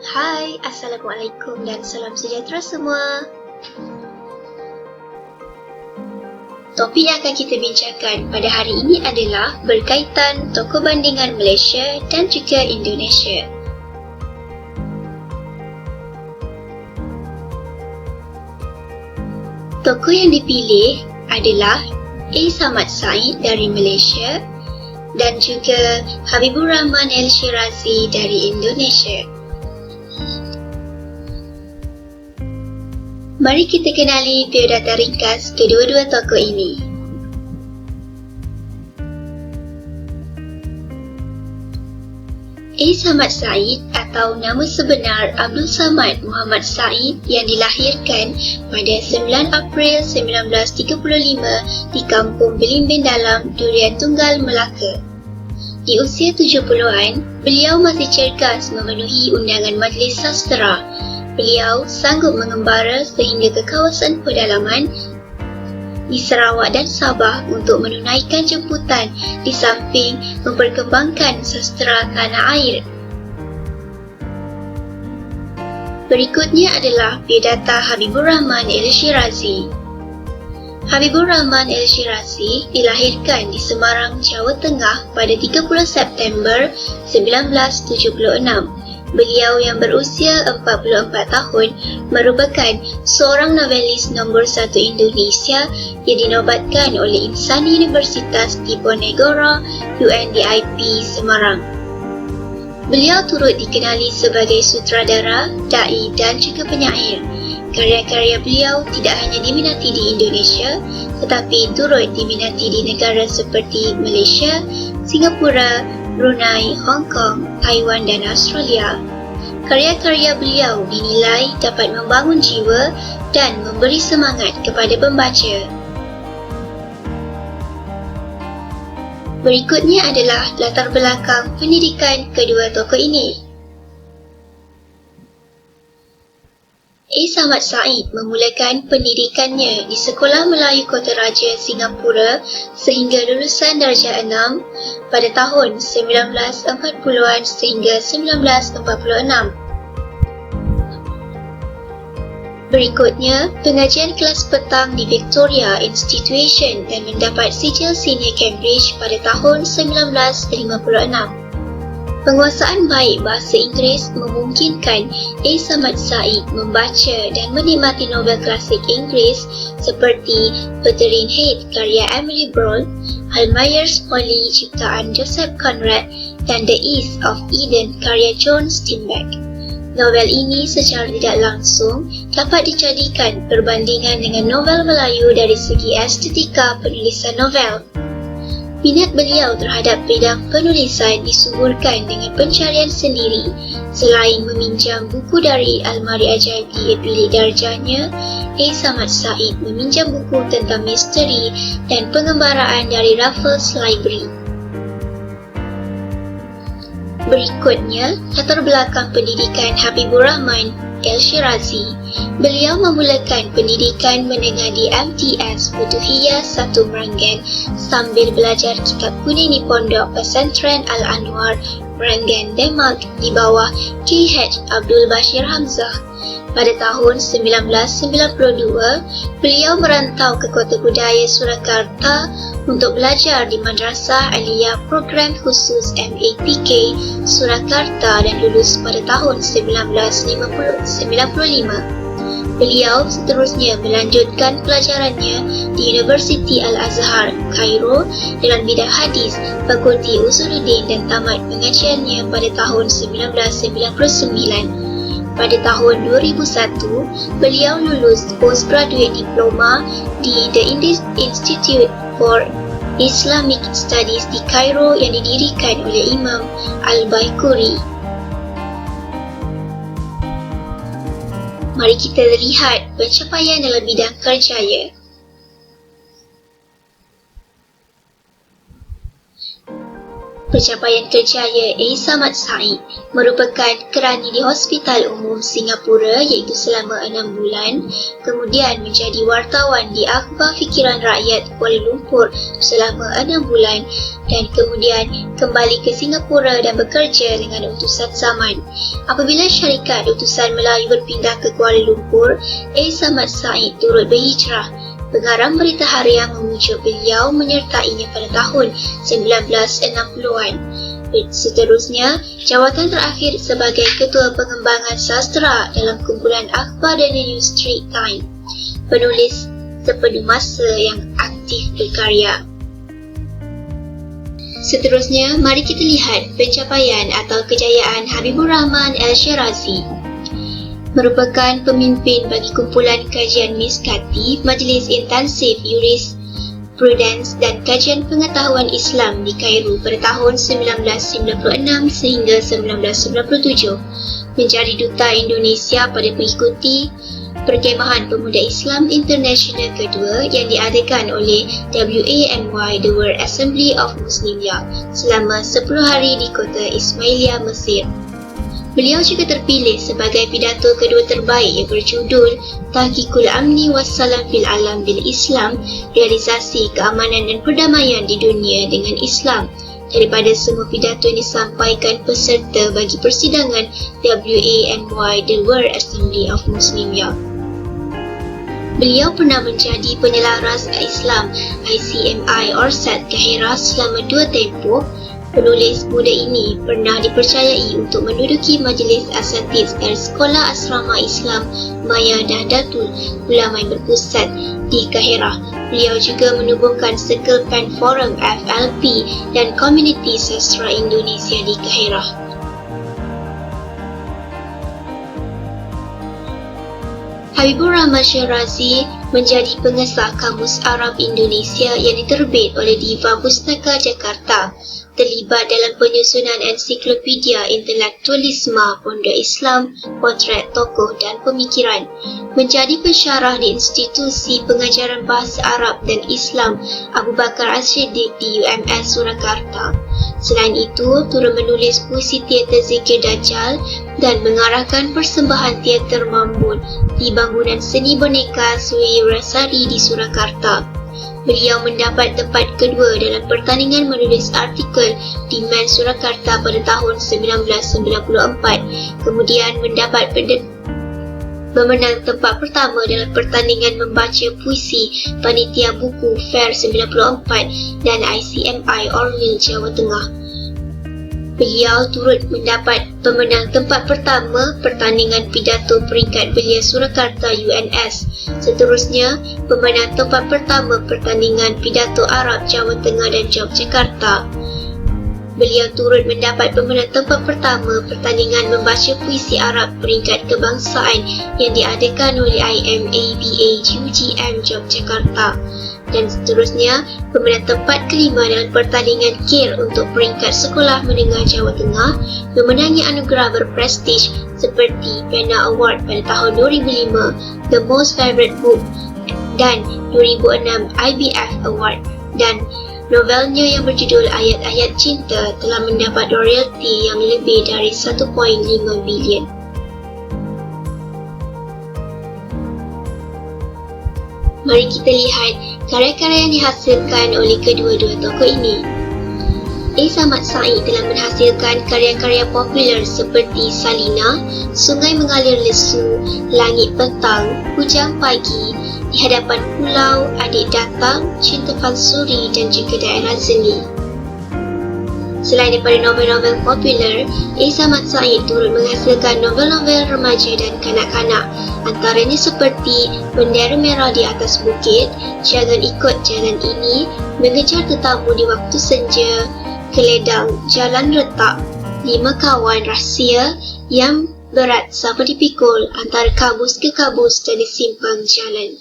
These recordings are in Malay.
Hai, Assalamualaikum dan salam sejahtera semua. Topik yang akan kita bincangkan pada hari ini adalah berkaitan tokoh bandingan Malaysia dan juga Indonesia. Tokoh yang dipilih adalah A. Samad Said dari Malaysia dan juga Habibur Rahman El-Shirazi dari Indonesia. Mari kita kenali biodata ringkas kedua-dua tokoh ini. A. Samad Said atau nama sebenar Abdul Samad Muhammad Said yang dilahirkan pada 9 April 1935 di Kampung Belimbing Dalam, Durian Tunggal, Melaka. Di usia 70-an, beliau masih cergas memenuhi undangan Majlis Sastera. Beliau sanggup mengembara sehingga ke kawasan pedalaman di Sarawak dan Sabah untuk menunaikan jemputan di samping memperkembangkan sastera tanah air. Berikutnya adalah biodata Habibur Rahman El-Shirazi. Habibur Rahman El-Shirazi dilahirkan di Semarang, Jawa Tengah pada 30 September 1976. Beliau yang berusia 44 tahun merupakan seorang novelis nombor 1 Indonesia yang dinobatkan oleh Insan Universitas Diponegoro UNDIP Semarang. Beliau turut dikenali sebagai sutradara, dai dan juga penyair. Karya-karya beliau tidak hanya diminati di Indonesia tetapi turut diminati di negara seperti Malaysia, Singapura, Brunei, Hong Kong, Taiwan dan Australia. Karya-karya beliau dinilai dapat membangun jiwa dan memberi semangat kepada pembaca. Berikutnya adalah latar belakang pendidikan kedua tokoh ini. A. Samad Said memulakan pendidikannya di Sekolah Melayu Kota Raja, Singapura sehingga lulusan darjah 6 pada tahun 1940-an sehingga 1946. Berikutnya, pengajian kelas petang di Victoria Institution dan mendapat sijil senior Cambridge pada tahun 1956. Penguasaan baik bahasa Inggeris memungkinkan A. Samad Said membaca dan menikmati novel klasik Inggeris seperti Wuthering Heights karya Emily Brontë, Almayer's Folly ciptaan Joseph Conrad dan The East of Eden karya John Steinbeck. Novel ini secara tidak langsung dapat dijadikan perbandingan dengan novel Melayu dari segi estetika penulisan novel. Minat beliau terhadap bidang penulisan disuburkan dengan pencarian sendiri. Selain meminjam buku dari almari ajaib di bilik darjahnya, A. Samad Said meminjam buku tentang misteri dan pengembaraan dari Raffles Library. Berikutnya, latar belakang pendidikan Habibur Rahman El-Shirazi. Beliau memulakan pendidikan menengah di MTS Futuhiyah 1 Meranggan sambil belajar kitab kuning di Pondok Pesantren Al-Anwar, Meranggan, Denmark di bawah K.H. Abdul Bashir Hamzah. Pada tahun 1992, beliau merantau ke Kota Budaya Surakarta untuk belajar di Madrasah Aliyah Program Khusus MAPK Surakarta dan lulus pada tahun 1995. Beliau seterusnya melanjutkan pelajarannya di Universiti Al-Azhar, Kairo dalam bidang hadis, Fakulti Usuluddin dan tamat pengajiannya pada tahun 1999. Pada tahun 2001, beliau lulus postgraduate diploma di The Institute for Islamic Studies di Kairo yang didirikan oleh Imam Al-Baikuri. Mari kita lihat pencapaian dalam bidang kerjaya. Pencapaian kerjaya A. Samad Said merupakan kerani di Hospital Umum Singapura iaitu selama 6 bulan, kemudian menjadi wartawan di Akhbar Fikiran Rakyat Kuala Lumpur selama 6 bulan dan kemudian kembali ke Singapura dan bekerja dengan utusan Zaman. Apabila syarikat utusan Melayu berpindah ke Kuala Lumpur, A. Samad Said turut berhijrah. Pengarang berita harian memujuk beliau menyertainya pada tahun 1960-an. Seterusnya, jawatan terakhir sebagai Ketua Pengembangan Sastera dalam kumpulan Akhbar dan The New Street Time. Penulis sepenuh masa yang aktif berkarya. Seterusnya, mari kita lihat pencapaian atau kejayaan Habibur Rahman Al-Shirazi. Merupakan pemimpin bagi kumpulan kajian miskati Majlis Intensif Jurisprudence dan Kajian Pengetahuan Islam di Kairo pada tahun 1996 sehingga 1997, menjadi Duta Indonesia pada mengikuti Perkemahan Pemuda Islam International kedua yang diadakan oleh WAMY The World Assembly of Muslimiyah selama 10 hari di kota Ismailia, Mesir. Beliau juga terpilih sebagai pidato kedua terbaik yang berjudul Tahqiqul Amni Wassalam fil Alam bil Islam, realisasi keamanan dan perdamaian di dunia dengan Islam, daripada semua pidato yang disampaikan peserta bagi persidangan WAMY The World Assembly of Muslimiyah. Beliau pernah menjadi penyelaras Islam ICMI Orsat Kahirah selama 2 tempoh. Penulis muda ini pernah dipercayai untuk menduduki Majlis Asatidz dari Sekolah Asrama Islam Maya Nahdlatul Ulama yang berpusat di Kahirah. Beliau juga menubuhkan Circle Pen Forum FLP dan Komuniti Sastra Indonesia di Kahirah. Habibur Rahman Shirazi menjadi pengesah Kamus Arab Indonesia yang diterbit oleh Diva Pustaka Jakarta, terlibat dalam penyusunan ensiklopedia intelektualisme Pondok Islam, potret tokoh dan pemikiran, menjadi pensyarah di Institusi Pengajaran Bahasa Arab dan Islam Abu Bakar As-Siddiq di UMS Surakarta. Selain itu, turut menulis puisi teater Zikir Dajjal dan mengarahkan persembahan teater Mambun di bangunan seni boneka Surirasari di Surakarta. Beliau mendapat tempat kedua dalam pertandingan menulis artikel di Men Surakarta pada tahun 1994, kemudian mendapat memenang tempat pertama dalam pertandingan membaca puisi Panitia Buku Fair 94 dan ICMI Orville, Jawa Tengah. Beliau turut mendapat pemenang tempat pertama pertandingan pidato peringkat belia Surakarta UNS. Seterusnya, pemenang tempat pertama pertandingan pidato Arab Jawa Tengah dan Yogyakarta. Beliau turut mendapat pemenang tempat pertama pertandingan membaca puisi Arab peringkat kebangsaan yang diadakan oleh IMABA UGM Yogyakarta. Dan seterusnya, pemenang tempat kelima dalam pertandingan KIR untuk peringkat sekolah menengah Jawa Tengah, memenangi anugerah berprestij seperti Pena Award pada tahun 2005, The Most Favorite Book dan 2006 IBF Award, dan novelnya yang berjudul Ayat-Ayat Cinta telah mendapat royalti yang lebih dari 1.5 bilion. Mari kita lihat karya-karya yang dihasilkan oleh kedua-dua tokoh ini. A. Samad Said telah menghasilkan karya-karya popular seperti Salina, Sungai Mengalir Lesu, Langit Petang, Hujan Pagi, Di Hadapan Pulau, Adik Datang, Cinta Fansuri dan juga Daerah Seni. Selain daripada novel-novel popular, A. Samad Said turut menghasilkan novel-novel remaja dan kanak-kanak, antaranya seperti Bendera Merah di Atas Bukit, Jangan Ikut Jalan Ini, Mengejar Tetamu di Waktu Senja, Keledang, Jalan Retak, 5 Kawan Rahsia, Yang Berat Sama Dipikul, Antara Kabus ke Kabus dan Di Simpang Jalan.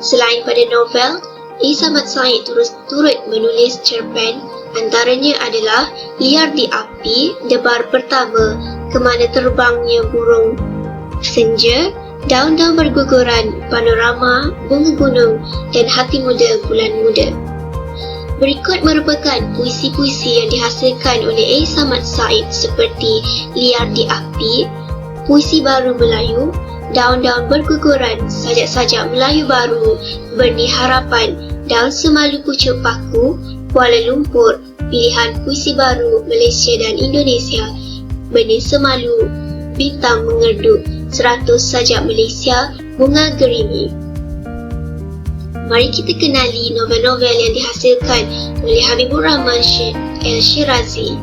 Selain pada novel, A. Samad Said turut menulis cerpen, antaranya adalah Liar di Api, Debar Pertama, Kemana Terbangnya Burung Senja, Daun-daun Berguguran, Panorama, Bunga Gunung dan Hati Muda Bulan Muda. Berikut merupakan puisi-puisi yang dihasilkan oleh A. Samad Said seperti Liar di Api, Puisi Baru Melayu, Daun-daun berguguran, Sajak-sajak Melayu Baru, Benih Harapan, Daun Semalu Pucuk Paku, Kuala Lumpur, Pilihan Puisi Baru Malaysia dan Indonesia, Benih Semalu, Bintang Mengerdu, 100 Sajak Malaysia, Bunga Gerimi. Mari kita kenali novel-novel yang dihasilkan oleh Habibur Rahman El-Shirazi.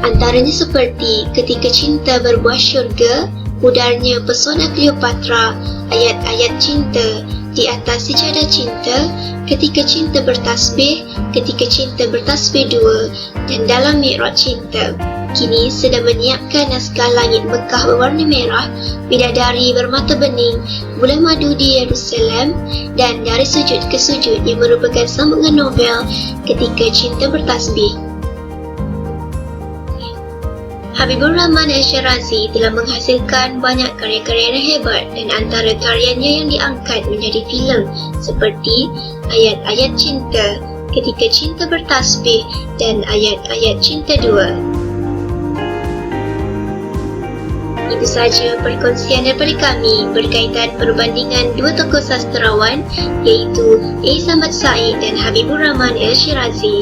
Antaranya seperti Ketika Cinta Berbuah Syurga, Pudarnya Pesona Cleopatra, Ayat-ayat Cinta, Di Atas Sejadah Cinta, Ketika Cinta Bertasbih, Ketika Cinta Bertasbih 2, dan Dalam Mi'raj Cinta. Kini sedang menyiapkan naskah Langit Mekah Berwarna Merah, Bidadari Bermata Bening, Bulan Madu di Yerusalem, dan Dari Sujud ke Sujud yang merupakan sambungan novel Ketika Cinta Bertasbih. Habibur Rahman El-Shirazi telah menghasilkan banyak karya-karya yang hebat dan antara karyanya yang diangkat menjadi filem seperti Ayat-ayat Cinta, Ketika Cinta Bertasbih, dan Ayat-ayat Cinta 2. Itu sahaja perkongsian daripada kami berkaitan perbandingan dua tokoh sastrawan iaitu A. Samad Said dan Habibur Rahman El-Shirazi.